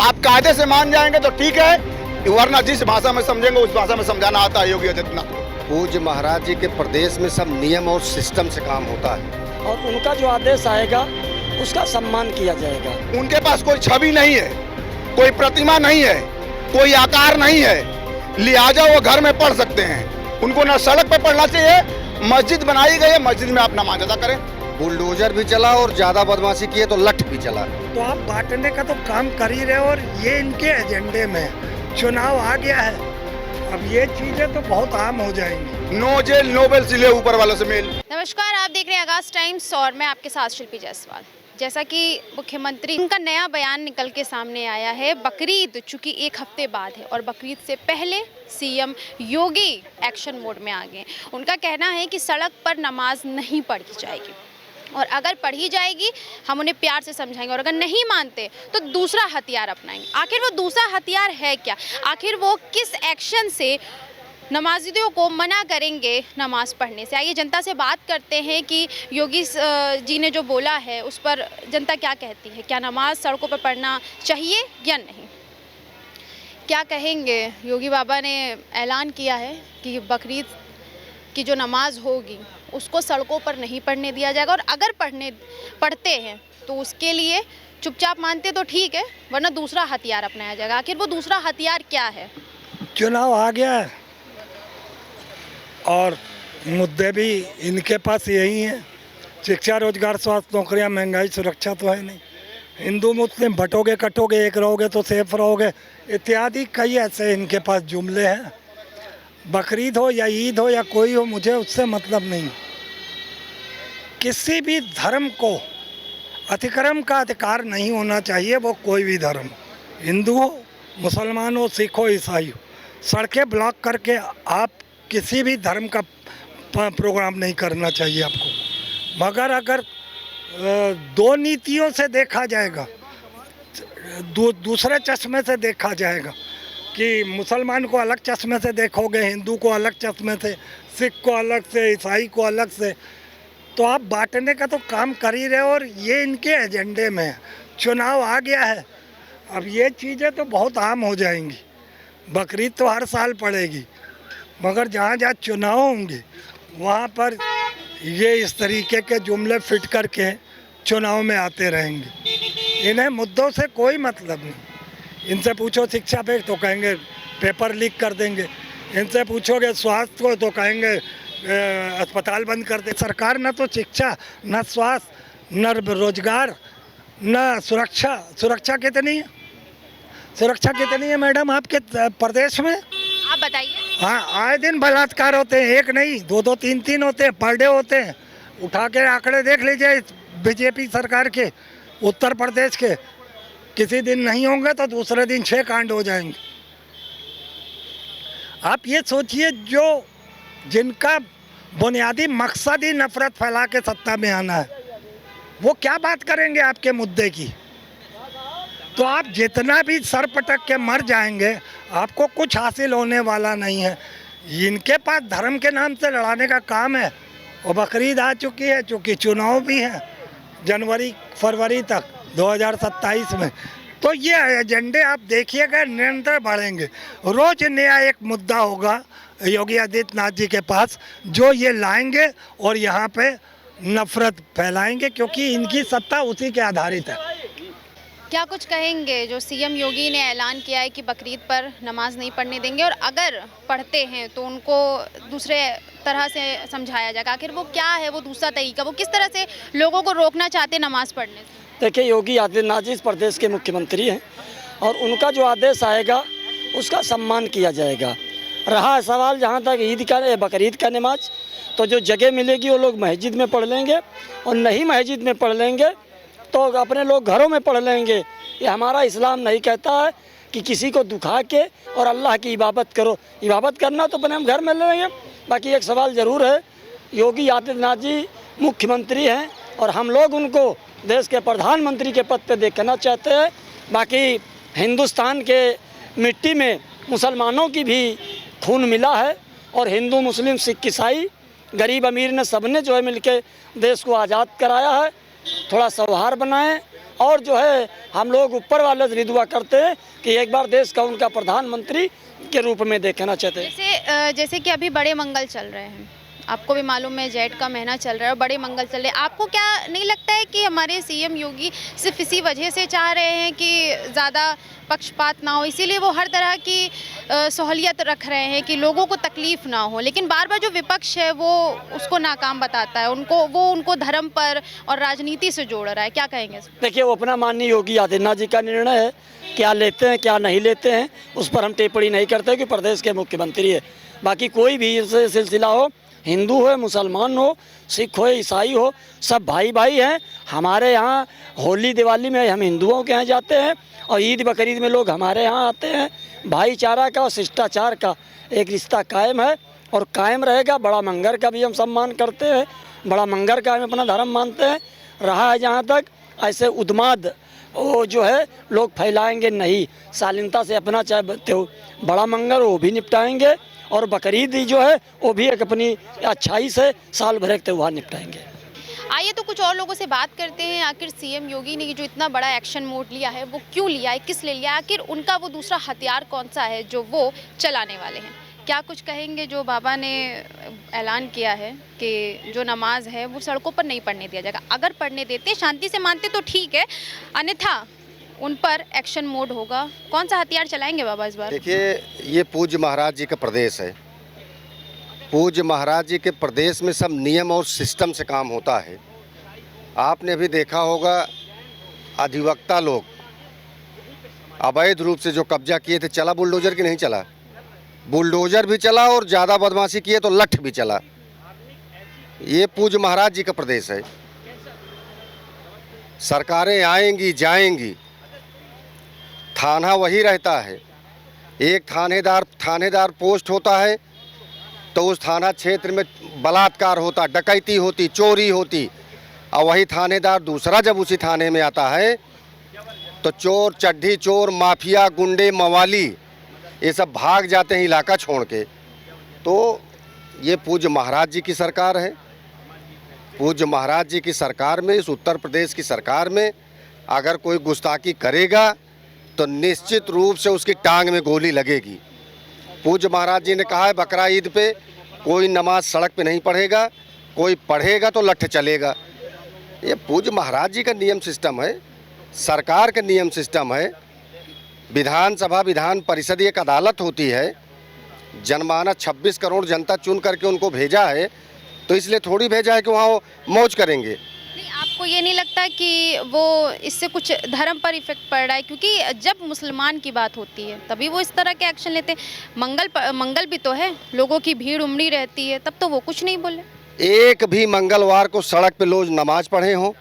आप कायदे से मान जाएंगे तो ठीक है, वरना जिस भाषा में समझेंगे उस भाषा में समझाना आता है योगी आदित्यनाथ को। पूज्य महाराज जी के प्रदेश में सब नियम और सिस्टम से काम होता है और उनका जो आदेश आएगा उसका सम्मान किया जाएगा। उनके पास कोई छवि नहीं है, कोई प्रतिमा नहीं है, कोई आकार नहीं है, लिहाजा वो घर में पढ़ सकते हैं। उनको ना सड़क पे पढ़ना चाहिए, मस्जिद बनाई गई है, मस्जिद में आप नमाज अदा करें। बुलडोजर भी चला और ज्यादा बदमाशी किए तो लठ भी चला। तो आप बांटने का तो काम कर ही रहे हो और ये इनके एजेंडे में है। चुनाव आ गया है, अब ये चीजें तो बहुत आम हो जाएंगी। नो जेल नो बेल, सिले ऊपर वालों से मेल। नमस्कार, आप देख रहे हैं आगाज टाइम्स और मैं आपके साथ शिल्पी जायसवाल। जैसा कि मुख्यमंत्री उनका नया बयान निकल के सामने आया है, बकरीद चूंकि एक हफ्ते बाद है और बकरीद से पहले सीएम योगी एक्शन मोड में आ गए। उनका कहना है कि सड़क पर नमाज नहीं पढ़ी जाएगी और अगर पढ़ी जाएगी हम उन्हें प्यार से समझाएंगे और अगर नहीं मानते तो दूसरा हथियार अपनाएंगे। आखिर वो दूसरा हथियार है क्या? आखिर वो किस एक्शन से नमाजियों को मना करेंगे नमाज पढ़ने से? आइए जनता से बात करते हैं कि योगी जी ने जो बोला है उस पर जनता क्या कहती है। क्या नमाज सड़कों पर पढ़ना चाहिए या नहीं? क्या कहेंगे? योगी बाबा ने ऐलान किया है कि बकरीद की जो नमाज होगी उसको सड़कों पर नहीं पढ़ने दिया जाएगा और अगर पढ़ते हैं तो उसके लिए चुपचाप मानते तो ठीक है, वरना दूसरा हथियार अपनाया जाएगा। आखिर वो दूसरा हथियार क्या है? चुनाव आ गया है और मुद्दे भी इनके पास यही हैं। शिक्षा, रोजगार, स्वास्थ्य, नौकरियां, महंगाई, सुरक्षा तो है नहीं। हिंदू मुस्लिम बटोगे कटोगे, एक रहोगे तो सेफ रहोगे, इत्यादि कई ऐसे इनके पास जुमले हैं। बकरीद हो या ईद हो या कोई हो, मुझे उससे मतलब नहीं। किसी भी धर्म को अतिक्रमण का अधिकार नहीं होना चाहिए, वो कोई भी धर्म, हिंदू हो, मुसलमान हो, सिख हो, ईसाई हो। सड़कें ब्लॉक करके आप किसी भी धर्म का प्रोग्राम नहीं करना चाहिए आपको। मगर अगर दो नीतियों से देखा जाएगा, दूसरे चश्मे से देखा जाएगा कि मुसलमान को अलग चश्मे से देखोगे, हिंदू को अलग चश्मे से, सिख को अलग से, ईसाई को अलग से, तो आप बांटने का तो काम कर ही रहे हो और ये इनके एजेंडे में है। चुनाव आ गया है, अब ये चीज़ें तो बहुत आम हो जाएंगी। बकरीद तो हर साल पड़ेगी, मगर जहाँ जहाँ चुनाव होंगे वहाँ पर ये इस तरीके के जुमले फिट करके चुनाव में आते रहेंगे। इन्हें मुद्दों से कोई मतलब नहीं। इनसे पूछो शिक्षा पे तो कहेंगे पेपर लीक कर देंगे, इनसे पूछोगे स्वास्थ्य को तो कहेंगे अस्पताल बंद कर दे। सरकार न तो शिक्षा, न स्वास्थ्य, न रोजगार, न सुरक्षा। सुरक्षा कितनी है? सुरक्षा कितनी है मैडम आपके प्रदेश में? आप बताइए। हाँ, आए दिन बलात्कार होते हैं, एक नहीं दो दो तीन तीन होते हैं, पर डे होते हैं। उठा के आंकड़े देख लीजिए बीजेपी सरकार के, उत्तर प्रदेश के। किसी दिन नहीं होंगे तो दूसरे दिन 6 कांड हो जाएंगे। आप ये सोचिए, जो जिनका बुनियादी मकसद ही नफरत फैला के सत्ता में आना है, वो क्या बात करेंगे आपके मुद्दे की? तो आप जितना भी सर पटक के मर जाएंगे, आपको कुछ हासिल होने वाला नहीं है। इनके पास धर्म के नाम से लड़ाने का काम है। और बकरीद आ चुकी है, चूँकि चुनाव भी है जनवरी फरवरी तक 2027 में, तो ये एजेंडे आप देखिएगा निरंतर बढ़ेंगे। रोज नया एक मुद्दा होगा योगी आदित्यनाथ जी के पास, जो ये लाएंगे और यहाँ पे नफरत फैलाएंगे, क्योंकि इनकी सत्ता उसी के आधारित है। क्या कुछ कहेंगे? जो सीएम योगी ने ऐलान किया है कि बकरीद पर नमाज नहीं पढ़ने देंगे और अगर पढ़ते हैं तो उनको दूसरे तरह से समझाया जाएगा। आखिर वो क्या है वो दूसरा तरीका? वो किस तरह से लोगों को रोकना चाहते हैं नमाज पढ़ने से? देखिए, योगी आदित्यनाथ जी इस प्रदेश के मुख्यमंत्री हैं और उनका जो आदेश आएगा उसका सम्मान किया जाएगा। रहा सवाल जहाँ तक ईद का बकरीद का नमाज, तो जो जगह मिलेगी वो लोग मस्जिद में पढ़ लेंगे और नहीं मस्जिद में पढ़ लेंगे तो अपने लोग घरों में पढ़ लेंगे। ये हमारा इस्लाम नहीं कहता है कि किसी को दुखा के और अल्लाह की इबादत करो। इबादत करना तो अपने हम घर में लेंगे। बाकी एक सवाल ज़रूर है, योगी आदित्यनाथ जी मुख्यमंत्री हैं और हम लोग उनको देश के प्रधानमंत्री के पद पे देखना चाहते हैं। बाकी हिंदुस्तान के मिट्टी में मुसलमानों की भी खून मिला है और हिंदू मुस्लिम सिख ईसाई गरीब अमीर ने सबने जो है मिलके देश को आज़ाद कराया है। थोड़ा सौहार्द बनाएं और जो है हम लोग ऊपर वाले से दुआ करते हैं कि एक बार देश का उनका प्रधानमंत्री के रूप में देखना चाहते हैं। जैसे कि अभी बड़े मंगल चल रहे हैं, आपको भी मालूम है जेठ का महीना चल रहा है और बड़े मंगल चल रहे हैं। आपको क्या नहीं लगता है कि हमारे सीएम योगी सिर्फ इसी वजह से चाह रहे हैं कि ज़्यादा पक्षपात ना हो, इसीलिए वो हर तरह की सहूलियत रख रहे हैं कि लोगों को तकलीफ ना हो, लेकिन बार बार जो विपक्ष है वो उसको नाकाम बताता है, उनको धर्म पर और राजनीति से जोड़ रहा है, क्या कहेंगे? देखिए, वो अपना माननीय योगी आदित्यनाथ जी का निर्णय है, क्या लेते हैं क्या नहीं लेते हैं उस पर हम टिप्पणी नहीं करते कि प्रदेश के मुख्यमंत्री है। बाकी कोई भी सिलसिला हो, हिंदू हो, मुसलमान हो, सिख हो, ईसाई हो, सब भाई भाई हैं। हमारे यहाँ होली दिवाली में हम हिंदुओं के यहाँ जाते हैं और ईद बकरीद में लोग हमारे यहाँ आते हैं। भाईचारा का और शिष्टाचार का एक रिश्ता कायम है और कायम रहेगा। बड़ा मंगर का भी हम सम्मान करते हैं, बड़ा मंगर का हम अपना धर्म मानते हैं। रहा है जहाँ तक ऐसे उन्माद वो जो है लोग फैलाएंगे नहीं, शालीनता से अपना चाहे बड़ा मंगर वो भी निपटाएंगे और बकरीद जो है वो भी एक अपनी अच्छाई से साल भर एक त्यौहार निपटाएंगे। आइए तो कुछ और लोगों से बात करते हैं। आखिर सीएम योगी ने जो इतना बड़ा एक्शन मोड लिया है वो क्यों लिया है, किस लिए लिया, आखिर उनका वो दूसरा हथियार कौन सा है जो वो चलाने वाले हैं? क्या कुछ कहेंगे? जो बाबा ने ऐलान किया है कि जो नमाज है वो सड़कों पर नहीं पढ़ने दिया जाएगा, अगर पढ़ने देते शांति से मानते तो ठीक है, अन्यथा उन पर एक्शन मोड होगा। कौन सा हथियार चलाएंगे बाबा इस बार? देखिए, ये पूज्य महाराज जी का प्रदेश है। पूज्य महाराज जी के प्रदेश में सब नियम और सिस्टम से काम होता है। आपने भी देखा होगा, अधिवक्ता लोग अवैध रूप से जो कब्जा किए थे, चला बुलडोजर की नहीं चला? बुलडोजर भी चला और ज़्यादा बदमाशी किए तो लठ भी चला। ये पूज्य महाराज जी का प्रदेश है। सरकारें आएंगी जाएंगी, थाना वही रहता है। एक थानेदार पोस्ट होता है तो उस थाना क्षेत्र में बलात्कार होता, डकैती होती, चोरी होती, और वही थानेदार दूसरा जब उसी थाने में आता है तो चोर, चड्ढी चोर, माफिया, गुंडे, मवाली ये सब भाग जाते हैं इलाका छोड़ के। तो ये पूज्य महाराज जी की सरकार है। पूज्य महाराज जी की सरकार में, इस उत्तर प्रदेश की सरकार में अगर कोई गुस्ताखी करेगा तो निश्चित रूप से उसकी टांग में गोली लगेगी। पूज्य महाराज जी ने कहा है बकरा ईद पे कोई नमाज सड़क पे नहीं पढ़ेगा, कोई पढ़ेगा तो लठ चलेगा। ये पूज्य महाराज जी का नियम सिस्टम है, सरकार का नियम सिस्टम है। विधानसभा, विधान परिषद एक अदालत होती है। जनमानस 26 करोड़ जनता चुन करके उनको भेजा है, तो इसलिए थोड़ी भेजा है कि वहाँ वो मौज करेंगे। नहीं, आपको ये नहीं लगता कि वो इससे कुछ धर्म पर इफेक्ट पड़ रहा है? क्योंकि जब मुसलमान की बात होती है तभी वो इस तरह के एक्शन लेते हैं। मंगल भी तो है, लोगों की भीड़ उमड़ी रहती है, तब तो वो कुछ नहीं बोले। एक भी मंगलवार को सड़क पे लोग नमाज पढ़े हों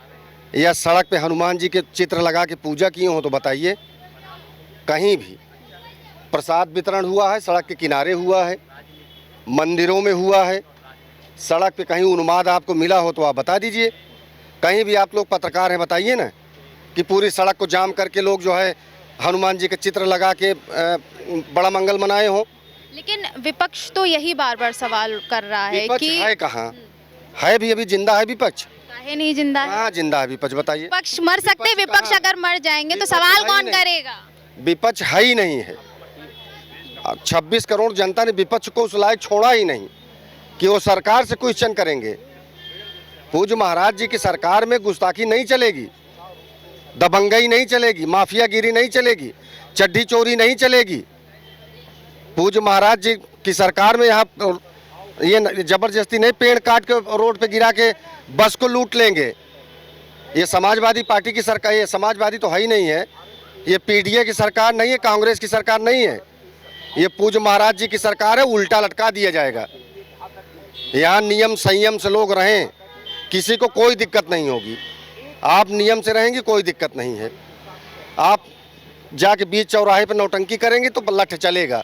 या सड़क पे हनुमान जी के चित्र लगा के पूजा किए हों तो बताइए? कहीं भी प्रसाद वितरण हुआ है, सड़क के किनारे हुआ है, मंदिरों में हुआ है, सड़क पे कहीं उन्माद आपको मिला हो तो आप बता दीजिए। कहीं भी आप लोग पत्रकार हैं, बताइए ना कि पूरी सड़क को जाम करके लोग जो है हनुमान जी के चित्र लगा के बड़ा मंगल मनाए हों। लेकिन विपक्ष तो यही बार बार सवाल कर रहा है कि है कहाँ है? भी अभी जिंदा है विपक्ष? काहे नहीं जिंदा है? हाँ जिंदा है विपक्ष, बताइए। विपक्ष मर सकते, विपक्ष अगर मर जाएंगे तो सवाल कौन करेगा? विपक्ष है ही नहीं है। 26 करोड़ जनता ने विपक्ष को उस लायक छोड़ा ही नहीं कि वो सरकार से क्वेश्चन करेंगे। पूज्य महाराज जी की सरकार में गुस्ताखी नहीं चलेगी, दबंगई नहीं चलेगी, माफियागिरी नहीं चलेगी, चड्ढी चोरी नहीं चलेगी। पूज्य महाराज जी की सरकार में यहाँ ये जबरदस्ती नहीं, पेड़ काट के रोड पे गिरा के बस को लूट लेंगे। ये समाजवादी पार्टी की सरकार, ये समाजवादी तो है ही नहीं है, ये पीडीए की सरकार नहीं है, कांग्रेस की सरकार नहीं है, ये पूज्य महाराज जी की सरकार है। उल्टा लटका दिया जाएगा। यहाँ नियम संयम से लोग रहें, किसी को कोई दिक्कत नहीं होगी। आप नियम से रहेंगे, कोई दिक्कत नहीं है। आप जाके बीच चौराहे पर नौटंकी करेंगे तो लठ चलेगा।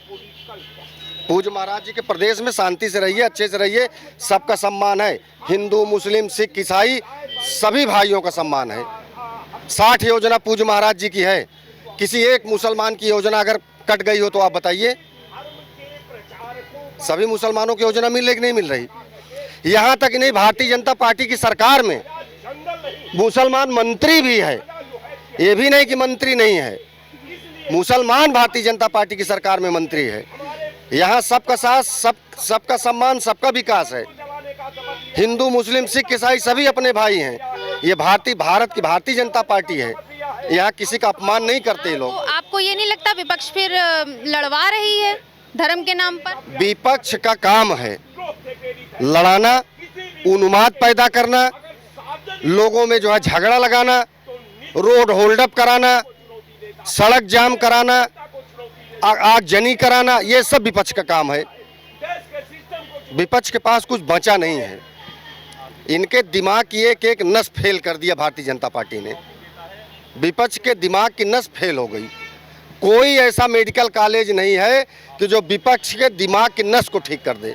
पूज्य महाराज जी के प्रदेश में शांति से रहिए, अच्छे से रहिए, सबका सम्मान है। हिंदू, मुस्लिम, सिख, ईसाई सभी भाइयों का सम्मान है। 60 योजना पूज्य महाराज जी की है। किसी एक मुसलमान की योजना अगर कट गई हो तो आप बताइए? सभी मुसलमानों की योजना मिल रही कि नहीं मिल रही? यहाँ तक नहीं, भारतीय जनता पार्टी की सरकार में मुसलमान मंत्री भी है। ये भी नहीं कि मंत्री नहीं है, मुसलमान भारतीय जनता पार्टी की सरकार में मंत्री है। यहाँ सबका साथ, सबका सम्मान, सबका विकास है। हिंदू, मुस्लिम, सिख, ईसाई सभी अपने भाई हैं। ये भारत की भारतीय जनता पार्टी है। यहाँ किसी का अपमान नहीं करते ये लोग। आपको ये नहीं लगता विपक्ष फिर लड़वा रही है धर्म के नाम पर? विपक्ष का काम है लड़ाना, उन्माद पैदा करना, लोगों में जो है झगड़ा लगाना, रोड होल्ड अप कराना, सड़क जाम कराना, आगजनी कराना, ये सब विपक्ष का काम है। विपक्ष के पास कुछ बचा नहीं है। इनके दिमाग की एक एक नस फेल कर दिया भारतीय जनता पार्टी ने। विपक्ष के दिमाग की नस फेल हो गई। कोई ऐसा मेडिकल कॉलेज नहीं है कि जो विपक्ष के दिमाग की नस को ठीक कर दे।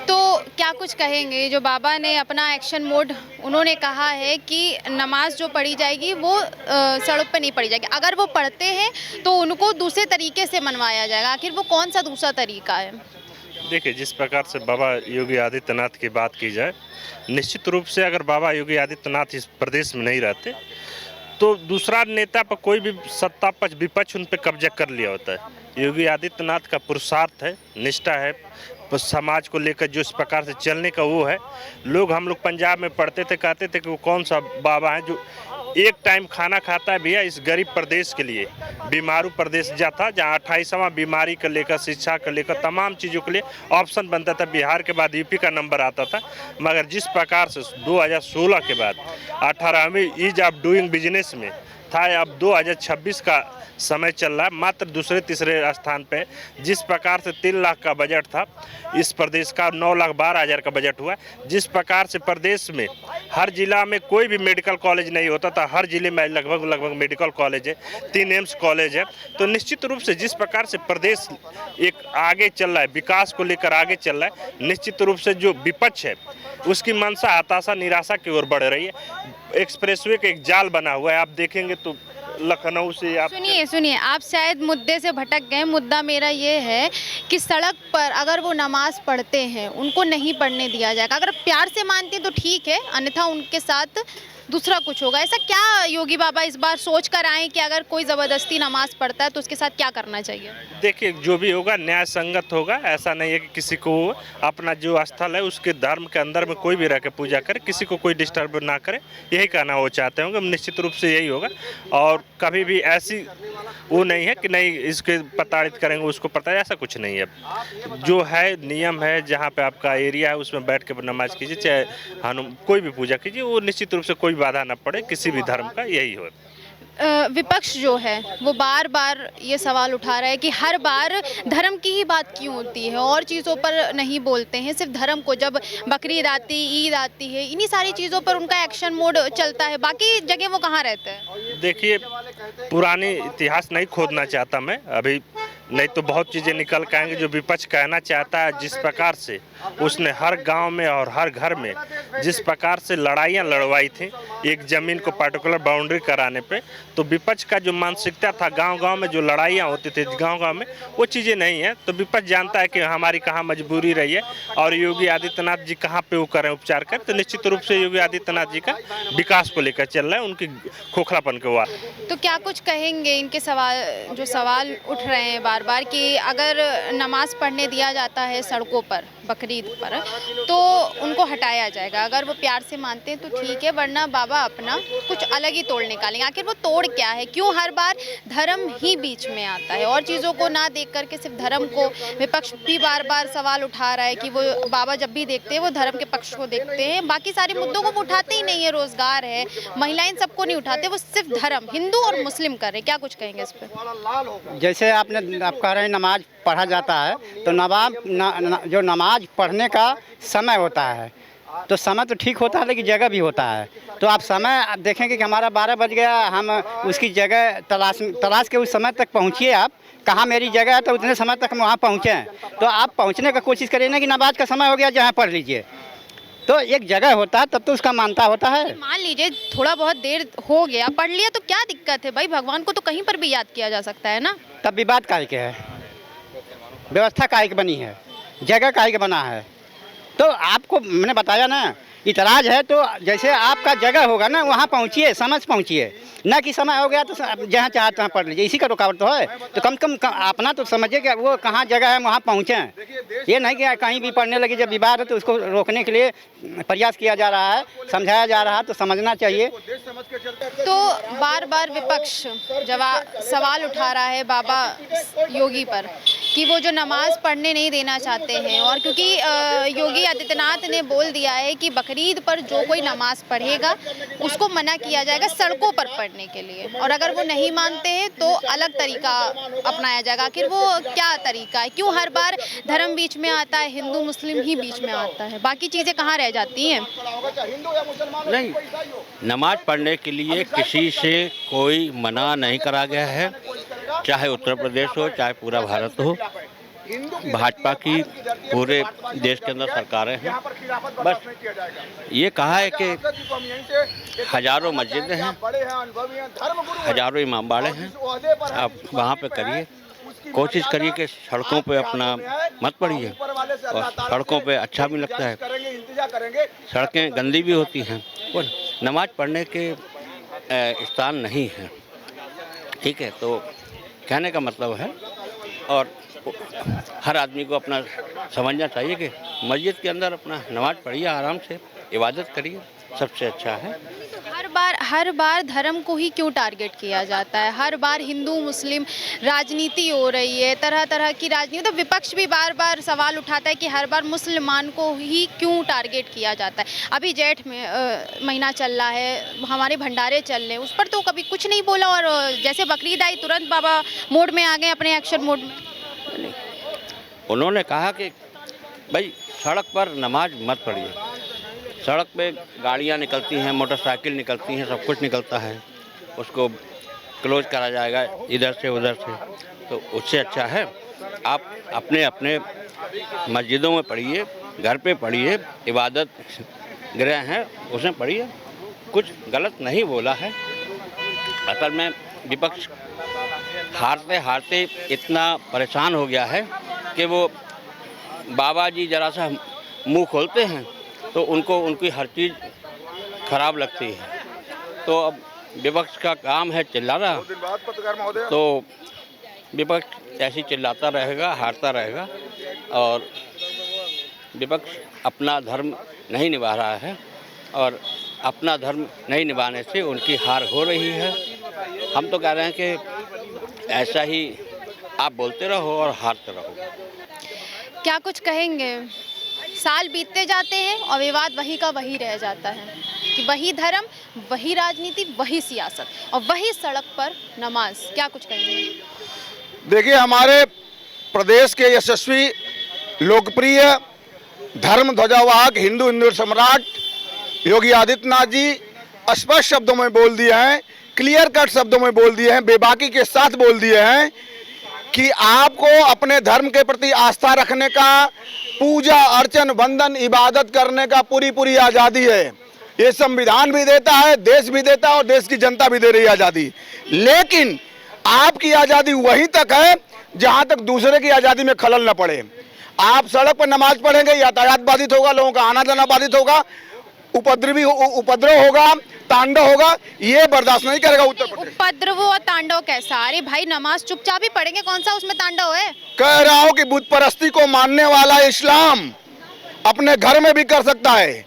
तो क्या कुछ कहेंगे? जो बाबा ने अपना एक्शन मोड, उन्होंने कहा है कि नमाज जो पढ़ी जाएगी वो सड़क पर नहीं पढ़ी जाएगी। अगर वो पढ़ते हैं तो उनको दूसरे तरीके से मनवाया जाएगा। आखिर वो कौन सा दूसरा तरीका है? देखिए, जिस प्रकार से बाबा योगी आदित्यनाथ की बात की जाए, निश्चित रूप से अगर बाबा योगी आदित्यनाथ इस प्रदेश में नहीं रहते तो दूसरा नेता पर, कोई भी सत्ता पक्ष विपक्ष उन पर कब्जा कर लिया होता है। योगी आदित्यनाथ का पुरुषार्थ है, निष्ठा है, समाज को लेकर जो इस प्रकार से चलने का वो है। हम लोग पंजाब में पढ़ते थे, कहते थे कि वो कौन सा बाबा है जो एक टाइम खाना खाता है भैया इस गरीब प्रदेश के लिए। बीमारू प्रदेश था जहाँ 28वां बीमारी को लेकर, शिक्षा को लेकर, तमाम चीज़ों के लिए ऑप्शन बनता था। बिहार के बाद यूपी का नंबर आता था। मगर जिस प्रकार से 2016 के बाद 18वीं ईज ऑफ डूइंग बिजनेस में था, अब 2026 का समय चल रहा है, मात्र दूसरे तीसरे स्थान पे। जिस प्रकार से 3 लाख का बजट था, इस प्रदेश का 9,12,000 का बजट हुआ। जिस प्रकार से प्रदेश में हर जिला में कोई भी मेडिकल कॉलेज नहीं होता था, हर जिले में लगभग मेडिकल कॉलेज है, 3 एम्स कॉलेज है। तो निश्चित रूप से जिस प्रकार से प्रदेश एक आगे चल रहा है, विकास को लेकर आगे चल रहा है, निश्चित रूप से जो विपक्ष है उसकी मंशा हताशा, निराशा की ओर बढ़ रही है। एक्सप्रेसवे का एक जाल बना हुआ है, आप देखेंगे तो लखनऊ से आप सुनिए, आप शायद मुद्दे से भटक गए। मुद्दा मेरा ये है कि सड़क पर अगर वो नमाज पढ़ते हैं उनको नहीं पढ़ने दिया जाएगा। अगर प्यार से मानते हैं तो ठीक है, अन्यथा उनके साथ दूसरा कुछ होगा। ऐसा क्या योगी बाबा इस बार सोच कर आए कि अगर कोई ज़बरदस्ती नमाज पढ़ता है तो उसके साथ क्या करना चाहिए? देखिए, जो भी होगा न्याय संगत होगा। ऐसा नहीं है कि किसी को अपना जो स्थल है उसके धर्म के अंदर में कोई भी रह के पूजा करे, किसी को कोई डिस्टर्ब ना करे, यही कहना वो चाहते होंगे। निश्चित रूप से यही होगा। और कभी भी ऐसी वो नहीं है कि नहीं इसके प्रताड़ित करेंगे, उसको प्रताड़ित, ऐसा कुछ नहीं है। जो है नियम है, जहाँ पे आपका एरिया है उसमें बैठ के नमाज कीजिए, चाहे कोई भी पूजा कीजिए, वो निश्चित रूप से कोई बाधा ना पड़े किसी भी धर्म का, यही हो। विपक्ष जो है वो बार बार ये सवाल उठा रहा है कि हर बार धर्म की ही बात क्यों होती है, और चीज़ों पर नहीं बोलते हैं, सिर्फ धर्म को। जब बकरीद आती, ईद आती है, इन्हीं सारी चीज़ों पर उनका एक्शन मोड चलता है, बाकी जगह वो कहाँ रहते हैं? देखिए, पुरानी इतिहास नहीं खोदना चाहता मैं अभी, नहीं तो बहुत चीज़ें निकल के आएंगे। जो विपक्ष कहना चाहता है, जिस प्रकार से उसने हर गांव में और हर घर में जिस प्रकार से लड़ाइयाँ लड़वाई थी एक ज़मीन को पर्टिकुलर बाउंड्री कराने पे, तो विपक्ष का जो मानसिकता था, गांव-गांव में जो लड़ाइयाँ होती थी गांव-गांव में, वो चीज़ें नहीं है। तो विपक्ष जानता है कि हमारी कहाँ मजबूरी रही है और योगी आदित्यनाथ जी कहाँ पे वो करें, उपचार करें। तो निश्चित रूप से योगी आदित्यनाथ जी का विकास को लेकर चल रहा है, उनकी खोखलापन के वार। तो क्या कुछ कहेंगे इनके सवाल उठ रहे हैं बार बार कि अगर नमाज पढ़ने दिया जाता है सड़कों पर बकरीद पर तो उनको हटाया जाएगा, अगर वो प्यार से मानते हैं तो ठीक है, वरना बाबा अपना कुछ अलग ही तोड़ निकालेंगे। आखिर वो तोड़ क्या है? क्यों हर बार धर्म ही बीच में आता है और चीज़ों को ना देख करके सिर्फ धर्म को? विपक्ष भी बार बार सवाल उठा रहा है कि वो बाबा जब भी देखते हैं वो धर्म के पक्ष को देखते हैं, बाकी सारे मुद्दों को वो उठाते ही नहीं है। रोजगार है, महिलाएं, सबको नहीं उठाते, वो सिर्फ धर्म, हिंदू और मुस्लिम कर रहे। क्या कुछ कहेंगे इस पर? जैसे आप कह रहे हैं नमाज पढ़ा जाता है, तो जो नमाज पढ़ने का समय होता है तो समय तो ठीक होता है, लेकिन जगह भी होता है। तो आप समय देखेंगे कि हमारा 12 बज गया, हम उसकी जगह तलाश के उस समय तक पहुंचिए। आप कहाँ मेरी जगह है तो उतने समय तक हम वहाँ पहुँचें। तो आप पहुँचने का कोशिश करिए ना कि नमाज का समय हो गया जहाँ पढ़ लीजिए। तो एक जगह होता है तब तो उसका मानता होता है। मान लीजिए थोड़ा बहुत देर हो गया, पढ़ लिया, तो क्या दिक्कत है भाई? भगवान को तो कहीं पर भी याद किया जा सकता है ना। तब विवाद काहे के है, व्यवस्था काहे की बनी है, जगह काहे के बना है? तो आपको मैंने बताया ना इतराज है तो जैसे आपका जगह होगा ना वहाँ पहुँचिए, समझ पहुँचिए, ना कि समय हो गया तो जहाँ चाहे तहाँ पढ़ लीजिए, इसी का रुकावट तो है। तो कम से कम अपना तो समझिए कि वो कहाँ जगह है वहाँ पहुँचें। ये नहीं कि कहीं भी पढ़ने लगी जब विवाद है तो उसको रोकने के लिए प्रयास किया जा रहा है, समझाया जा रहा है, तो समझना चाहिए। तो बार बार विपक्ष सवाल उठा रहा है बाबा योगी पर कि वो जो नमाज पढ़ने नहीं देना चाहते हैं, और क्योंकि योगी आदित्यनाथ ने बोल दिया है कि बकरीद पर जो कोई नमाज पढ़ेगा उसको मना किया जाएगा सड़कों पर पढ़ने के लिए, और अगर वो नहीं मानते हैं तो अलग तरीका अपनाया जाएगा। आखिर वो क्या तरीका है? क्यों हर बार धर्म बीच में आता है, हिंदू मुस्लिम ही बीच में आता है, बाकी चीज़ें कहाँ रह जाती हैं? नहीं, नमाज पढ़ने के लिए किसी से कोई मना नहीं करा गया है, चाहे उत्तर प्रदेश हो चाहे पूरा भारत हो। भाजपा की पूरे देश के अंदर सरकारें हैं, बस ये कहा है कि हजारों मस्जिदें हैं, हजारों इमाम बाड़े हैं, आप वहाँ पे करिए, कोशिश करिए कि सड़कों पे अपना मत पड़िए। और सड़कों पे अच्छा भी लगता है, सड़कें गंदी भी होती हैं, और नमाज पढ़ने के स्थान नहीं है, ठीक है। तो कहने का मतलब है, और हर आदमी को अपना समझना चाहिए कि मस्जिद के अंदर अपना नमाज पढ़िए, आराम से इबादत करिए, सबसे अच्छा है। हर बार धर्म को ही क्यों टारगेट किया जाता है? हर बार हिंदू मुस्लिम राजनीति हो रही है, तरह तरह की राजनीति। तो विपक्ष भी बार बार सवाल उठाता है कि हर बार मुसलमान को ही क्यों टारगेट किया जाता है। अभी जेठ में महीना चल रहा है, हमारे भंडारे चल रहे हैं, उस पर तो कभी कुछ नहीं बोला, और जैसे बकरीद आई तुरंत बाबा मोड में आ गए, अपने एक्शन मोड में। उन्होंने कहा कि भाई सड़क पर नमाज मत पढ़िए, सड़क पे गाड़ियाँ निकलती हैं, मोटरसाइकिल निकलती हैं, सब कुछ निकलता है, उसको क्लोज करा जाएगा इधर से उधर से। तो उससे अच्छा है आप अपने अपने मस्जिदों में पढ़िए, घर पे पढ़िए, इबादत गृह हैं उसमें पढ़िए, कुछ गलत नहीं बोला है। असल में विपक्ष हारते हारते इतना परेशान हो गया है कि वो बाबा जी जरा सा मुंह खोलते हैं तो उनको उनकी हर चीज़ खराब लगती है। तो अब विपक्ष का काम है चिल्लाना, तो विपक्ष ऐसे चिल्लाता रहेगा, हारता रहेगा, और विपक्ष अपना धर्म नहीं निभा रहा है, और अपना धर्म नहीं निभाने से उनकी हार हो रही है। हम तो कह रहे हैं कि ऐसा ही आप बोलते रहो और हारते रहो। क्या कुछ कहेंगे? साल बीतते जाते हैं और विवाद वही का वही रह जाता है कि वही धर्म, वही राजनीति, वही सियासत और वही सड़क पर नमाज। क्या कुछ कहेंगे? देखिए, हमारे प्रदेश के यशस्वी लोकप्रिय धर्म ध्वजावाहक हिंदू सम्राट योगी आदित्यनाथ जी स्पष्ट शब्दों में बोल दिए हैं, क्लियर कट शब्दों में बोल दिए हैं, बेबाकी के साथ बोल दिए हैं कि आपको अपने धर्म के प्रति आस्था रखने का, पूजा अर्चन वंदन इबादत करने का पूरी आज़ादी है। ये संविधान भी देता है, देश भी देता है, और देश की जनता भी दे रही है आज़ादी। लेकिन आपकी आज़ादी वहीं तक है जहां तक दूसरे की आज़ादी में खलल न पड़े। आप सड़क पर नमाज पढ़ेंगे, यातायात बाधित होगा, लोगों का आना जाना बाधित होगा, उपद्रव होगा, तांडव होगा, ये बर्दाश्त नहीं करेगा उत्तर प्रदेश। उपद्रव और तांडव कैसा? अरे भाई, नमाज चुपचाप ही पढ़ेंगे, कौन सा उसमें तांडव है? कह रहा हूं कि बुत परस्ती को मानने वाला इस्लाम अपने घर में भी कर सकता है।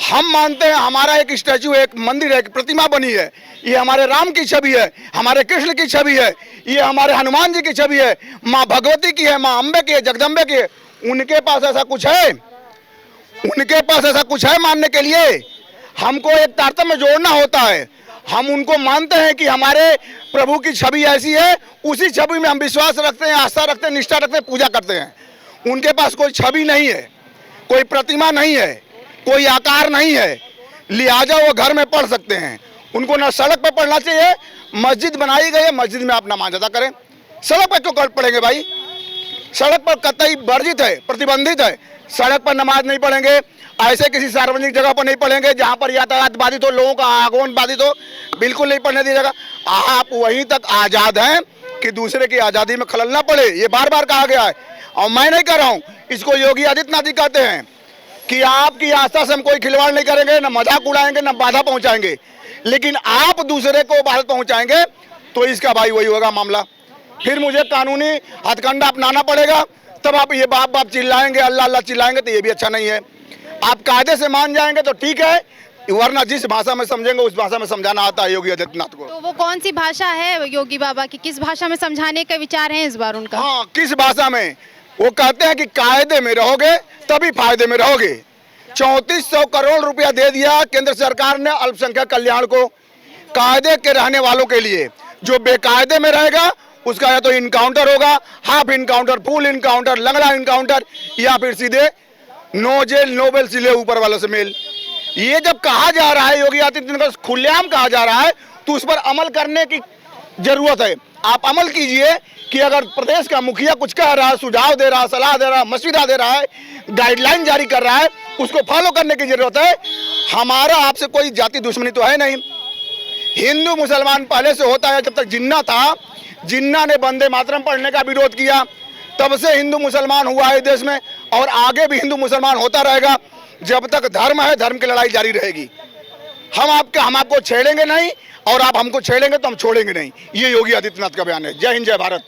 हम मानते हैं, हमारा एक स्टैचू, एक मंदिर है, एक प्रतिमा बनी है, ये हमारे राम की छवि है, हमारे कृष्ण की छवि है, ये हमारे हनुमान जी की छवि है, माँ भगवती की है, माँ अम्बे की है, जगदम्बे की है। उनके पास ऐसा कुछ है? उनके पास ऐसा कुछ है मानने के लिए? हमको एक तारतम्य जोड़ना होता है। हम उनको मानते हैं कि हमारे प्रभु की छवि ऐसी है, उसी छवि में हम विश्वास रखते हैं, आस्था रखते हैं, निष्ठा रखते हैं, पूजा करते हैं। उनके पास कोई छवि नहीं है, कोई प्रतिमा नहीं है, कोई आकार नहीं है, लिहाजा वो घर में पढ़ सकते हैं। उनको ना सड़क पर पढ़ना चाहिए, मस्जिद बनाई गई है, मस्जिद में आप नमाज अदा करें। सड़क पर क्यों पढ़ेंगे भाई? सड़क पर कतई वर्जित है, प्रतिबंधित है। सड़क पर नमाज नहीं पढ़ेंगे, ऐसे किसी सार्वजनिक जगह पर नहीं पढ़ेंगे जहां पर यातायात बाधित हो, लोगों का आगमन बाधित हो, बिल्कुल नहीं पढ़ने दिया जाएगा। आप वहीं तक आज़ाद हैं कि दूसरे की आज़ादी में खलल ना पड़े, ये बार बार कहा गया है। और मैं नहीं कह रहा हूँ, इसको योगी आदित्यनाथ जी कहते हैं। कि आपकी आस्था से हम कोई खिलवाड़ नहीं करेंगे, न मजाक उड़ाएंगे, न बाधा पहुंचाएंगे, लेकिन आप दूसरे को बाधा पहुंचाएंगे तो इसका भाई वही होगा मामला। फिर मुझे कानूनी हथकंडा अपनाना पड़ेगा, तब आप ये बाप बाप चिल्लाएंगे, अल्लाह अल्लाह चिल्लाएंगे, तो ये भी अच्छा नहीं है। आप कायदे से मान जाएंगे तो ठीक है, वरना जिस भाषा में समझेंगे उस भाषा में समझाना आता है योगी आदित्यनाथ को। तो वो कौन सी भाषा है योगी बाबा की, किस भाषा में समझाने का विचार है इस बार उनका? हाँ, किस भाषा में? वो कहते हैं कि कायदे में रहोगे तभी फायदे में रहोगे। 3400 करोड़ रुपया दे दिया केंद्र सरकार ने अल्पसंख्यक कल्याण को, कायदे के रहने वालों के लिए। जो बेकायदे में रहेगा उसका या तो इनकाउंटर होगा, हाफ इनकाउंटर, फुल इनकाउंटर, लंगड़ा इनकाउंटर, या फिर सीधे नो जेल नो बेल, सीधे ऊपर वालों से मेल। ये जब कहा जा रहा है, योगी आदित्यनाथ खुलेआम कहा जा रहा है, तो उस पर अमल करने की जरूरत है। आप अमल कीजिए कि अगर प्रदेश का मुखिया कुछ कह रहा है, सुझाव दे रहा है, सलाह दे रहा है, मशविरा दे रहा है, गाइडलाइन जारी कर रहा है, उसको फॉलो करने की जरूरत है। हमारा आपसे कोई जाति दुश्मनी तो है नहीं। हिंदू मुसलमान पहले से होता है, जब तक जिन्ना था, जिन्ना ने वंदे मातरम पढ़ने का विरोध किया, तब से हिंदू मुसलमान हुआ है देश में, और आगे भी हिंदू मुसलमान होता रहेगा। जब तक धर्म है, धर्म की लड़ाई जारी रहेगी। हम आपको छेड़ेंगे नहीं, और आप हमको छेड़ेंगे तो हम छोड़ेंगे नहीं। ये योगी आदित्यनाथ का बयान है। जय हिंद, जय भारत।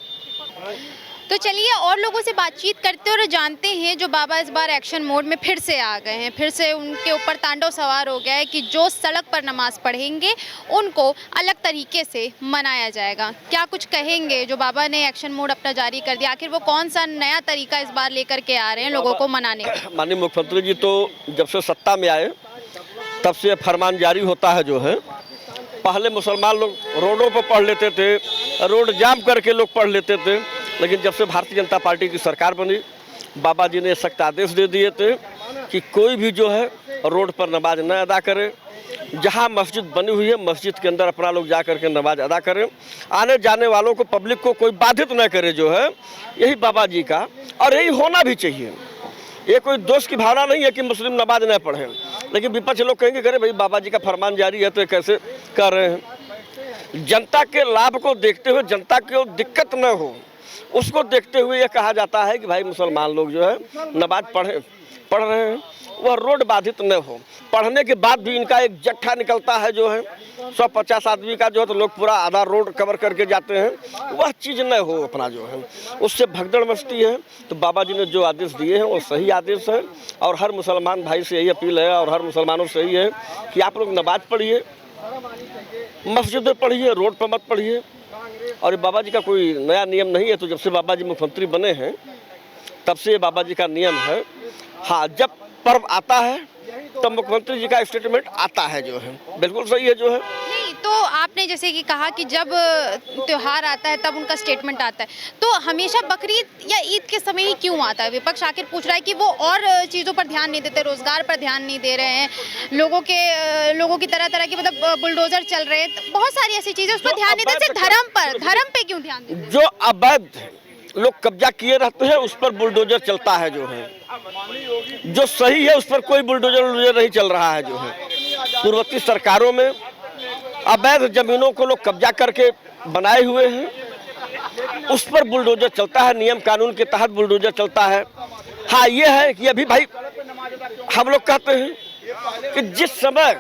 तो चलिए और लोगों से बातचीत करते और जानते हैं जो बाबा इस बार एक्शन मोड में फिर से आ गए हैं। फिर से उनके ऊपर तांडव सवार हो गया है कि जो सड़क पर नमाज पढ़ेंगे उनको अलग तरीके से मनाया जाएगा। क्या कुछ कहेंगे जो बाबा ने एक्शन मोड अपना जारी कर दिया? आखिर वो कौन सा नया तरीका इस बार लेकर के आ रहे हैं लोगों को मनाने का? माननीय मुख्यमंत्री जी तो जब से सत्ता में आए तब से फरमान जारी होता है जो है। पहले मुसलमान लोग रोडों पर पढ़ लेते थे, रोड जाम करके लोग पढ़ लेते थे, लेकिन जब से भारतीय जनता पार्टी की सरकार बनी, बाबा जी ने सख्त आदेश दे दिए थे कि कोई भी जो है रोड पर नमाज न अदा करे। जहां मस्जिद बनी हुई है, मस्जिद के अंदर अपना लोग जा करके नमाज अदा करें। आने जाने वालों को, पब्लिक को कोई बाधित न करे जो है। यही बाबा जी का, और यही होना भी चाहिए। ये कोई दोष की भावना नहीं है कि मुस्लिम नमाज न पढ़ें, लेकिन विपक्ष लोग कहेंगे करे भाई बाबा जी का फरमान जारी है तो कैसे कर रहे हैं। जनता के लाभ को देखते हुए, जनता को दिक्कत न हो उसको देखते हुए ये कहा जाता है कि भाई मुसलमान लोग जो है नमाज पढ़ रहे हैं, वह रोड बाधित न हो। पढ़ने के बाद भी इनका एक जट्ठा निकलता है जो है 150 आदमी का जो है, तो लोग पूरा आधा रोड कवर करके जाते हैं। वह चीज़ न हो अपना जो है, उससे भगदड़ मचती है। तो बाबा जी ने जो आदेश दिए हैं वो सही आदेश है, और हर मुसलमान भाई से यही अपील है, और हर मुसलमानों से यही है कि आप लोग नमाज पढ़िए, मस्जिद में पढ़िए, रोड पर मत पढ़िए। और ये बाबा जी का कोई नया नियम नहीं है। तो जब से बाबा जी मुख्यमंत्री बने हैं तब से ये बाबा जी का नियम है। हाँ, जब पर्व आता है तब मुख्यमंत्री जी का स्टेटमेंट आता है जो है, बिल्कुल सही है जो है। नहीं, तो आपने जैसे कि कहा कि जब त्योहार आता है तब उनका स्टेटमेंट आता है, तो हमेशा बकरीद या ईद के समय ही क्यों आता है? विपक्ष आखिर पूछ रहा है कि वो और चीज़ों पर ध्यान नहीं देते, रोजगार पर ध्यान नहीं दे रहे हैं, लोगों की तरह तरह की मतलब बुलडोजर चल रहे हैं, तो बहुत सारी ऐसी चीज़ें उस पर ध्यान नहीं देते। धर्म पे क्यों ध्यान देते? जो अवैध लोग कब्जा किए रहते हैं उस पर बुलडोजर चलता है जो है। जो सही है उस पर कोई बुलडोजर नहीं चल रहा है जो है। पूर्ववर्ती सरकारों में अवैध जमीनों को लोग कब्जा करके बनाए हुए हैं, उस पर बुलडोजर चलता है, नियम कानून के तहत बुलडोजर चलता है। हाँ, ये है कि अभी भाई हम लोग कहते हैं कि जिस समय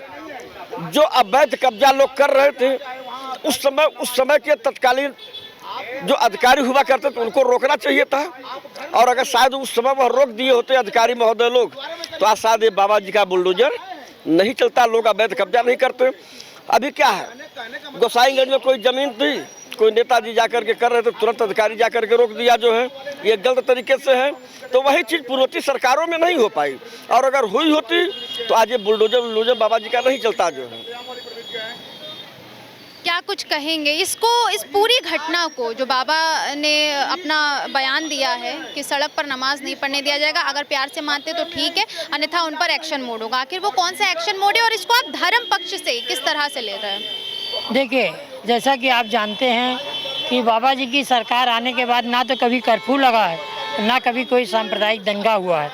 जो अवैध कब्जा लोग कर रहे थे उस समय के तत्कालीन जो अधिकारी हुआ करते थे उनको रोकना चाहिए था, और अगर शायद उस समय वह रोक दिए होते अधिकारी महोदय लोग तो आज शायद ये बाबा जी का बुलडोजर नहीं चलता, लोग अवैध कब्जा नहीं करते। अभी क्या है, गोसाईगंज में कोई जमीन थी, कोई नेताजी जाकर के कर रहे थे, तुरंत अधिकारी जाकर के रोक दिया जो है, ये गलत तरीके से है। तो वही चीज़ पूर्ववर्ती सरकारों में नहीं हो पाई, और अगर हुई होती तो आज ये बुलडोजर बाबा जी का नहीं चलता जो है। क्या कुछ कहेंगे इस पूरी घटना को, जो बाबा ने अपना बयान दिया है कि सड़क पर नमाज नहीं पढ़ने दिया जाएगा, अगर प्यार से मानते तो ठीक है, अन्यथा उन पर एक्शन मोड होगा। आखिर वो कौन सा एक्शन मोड है और इसको आप धर्म पक्ष से किस तरह से ले रहे हैं? देखिए, जैसा कि आप जानते हैं कि बाबा जी की सरकार आने के बाद ना तो कभी कर्फ्यू लगा है, ना कभी कोई सांप्रदायिक दंगा हुआ है।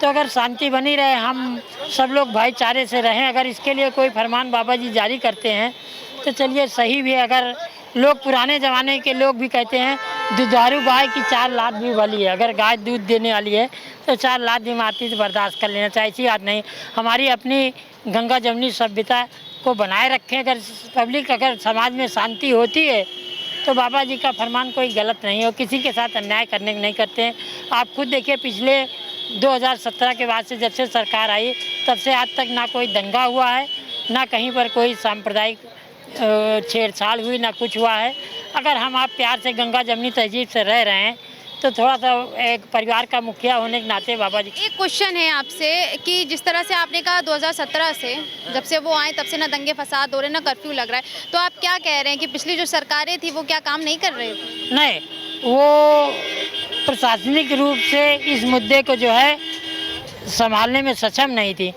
तो अगर शांति बनी रहे, हम सब लोग भाईचारे से रहें, अगर इसके लिए कोई फरमान बाबा जी जारी करते हैं तो चलिए सही भी है। अगर लोग पुराने ज़माने के लोग भी कहते हैं दुधारू गाय की 4 लात भी भली है। अगर गाय दूध देने वाली है तो 4 लात भी मारती तो बर्दाश्त कर लेना चाहिए। ऐसी बात नहीं, हमारी अपनी गंगा जमुनी सभ्यता को बनाए रखें। अगर पब्लिक, अगर समाज में शांति होती है तो बाबा जी का फरमान कोई गलत नहीं हो, किसी के साथ अन्याय करने नहीं करते हैं। आप खुद देखिए, पिछले 2017 के बाद से जब से सरकार आई तब से आज तक ना कोई दंगा हुआ है, ना कहीं पर कोई सांप्रदायिक छेड़छाड़ हुई, ना कुछ हुआ है। अगर हम आप प्यार से गंगा जमुनी तहजीब से रह रहे हैं तो थोड़ा सा एक परिवार का मुखिया होने के नाते बाबा जी। एक क्वेश्चन है आपसे कि जिस तरह से आपने कहा 2017 से जब से वो आए तब से ना दंगे फसाद हो रहे, ना कर्फ्यू लग रहा है, तो आप क्या कह रहे हैं कि पिछली जो सरकारें थी वो क्या काम नहीं कर रही थी? नहीं, वो प्रशासनिक रूप से इस मुद्दे को जो है संभालने में सक्षम नहीं थी।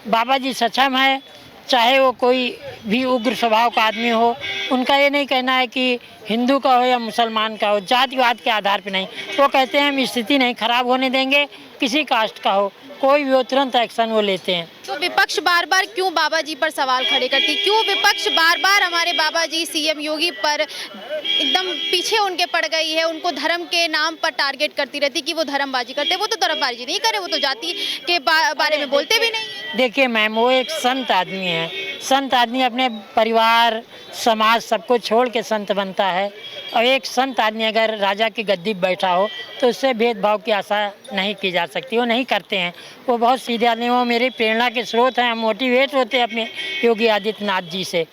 बाबा जी सक्षम है, चाहे वो कोई भी उग्र स्वभाव का आदमी हो। उनका ये नहीं कहना है कि हिंदू का हो या मुसलमान का हो, जातिवाद के आधार पर नहीं। वो कहते हैं हम स्थिति नहीं खराब होने देंगे, किसी कास्ट का हो, कोई भी हो तुरंत एक्शन वो लेते हैं। तो विपक्ष बार बार क्यों बाबा जी पर सवाल खड़े करती, क्यों विपक्ष बार बार हमारे बाबा जी सीएम योगी पर एकदम पीछे उनके पड़ गई है, उनको धर्म के नाम पर टारगेट करती रहती कि वो धर्मबाजी करते? वो तो धर्मबाजी नहीं करे, वो तो जाति के बारे में बोलते भी नहीं। देखिए मैम, वो एक संत आदमी है। संत आदमी अपने परिवार समाज सबको छोड़ के संत बनता है। और एक संत आदमी अगर राजा की गद्दी पर बैठा हो तो उससे भेदभाव की आशा नहीं की जा सकती। वो नहीं करते हैं, वो बहुत सीधे आदमी। वो मेरी प्रेरणा के स्रोत हैं, हम मोटिवेट होते हैं अपने योगी आदित्यनाथ जी से।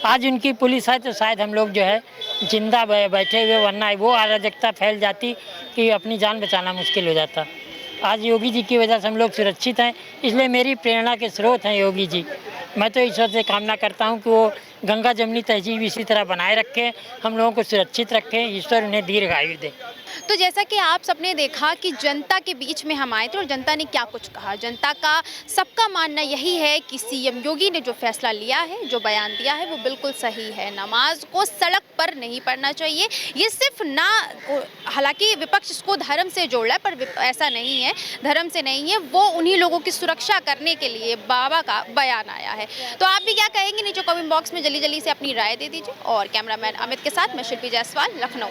आज उनकी पुलिस है तो शायद हम लोग जो है जिंदा बैठे हुए, वरना वो अराजकता फैल जाती कि अपनी जान बचाना मुश्किल हो जाता। आज योगी जी की वजह से हम लोग सुरक्षित हैं, इसलिए मेरी प्रेरणा के स्रोत हैं योगी जी। मैं तो ईश्वर से कामना करता हूं कि वो गंगा जमुनी तहजीब इसी तरह बनाए रखें, हम लोगों को सुरक्षित रखें, ईश्वर उन्हें दीर्घायु दे। तो जैसा कि आप सबने देखा कि जनता के बीच में हम आए थे और जनता ने क्या कुछ कहा। जनता का सबका मानना यही है कि सीएम योगी ने जो फैसला लिया है, जो बयान दिया है, वो बिल्कुल सही है। नमाज को सड़क पर नहीं पढ़ना चाहिए। ये सिर्फ ना, हालांकि विपक्ष इसको धर्म से जोड़ रहा है, पर ऐसा नहीं है, धर्म से नहीं है, वो उन्हीं लोगों की सुरक्षा करने के लिए बाबा का बयान आया है। तो आप भी क्या कहेंगे नीचे कमेंट बॉक्स में जल्दी जल्दी से अपनी राय दे दीजिए। और कैमरामैन अमित के साथ मैं शिल्पी जायसवाल, लखनऊ।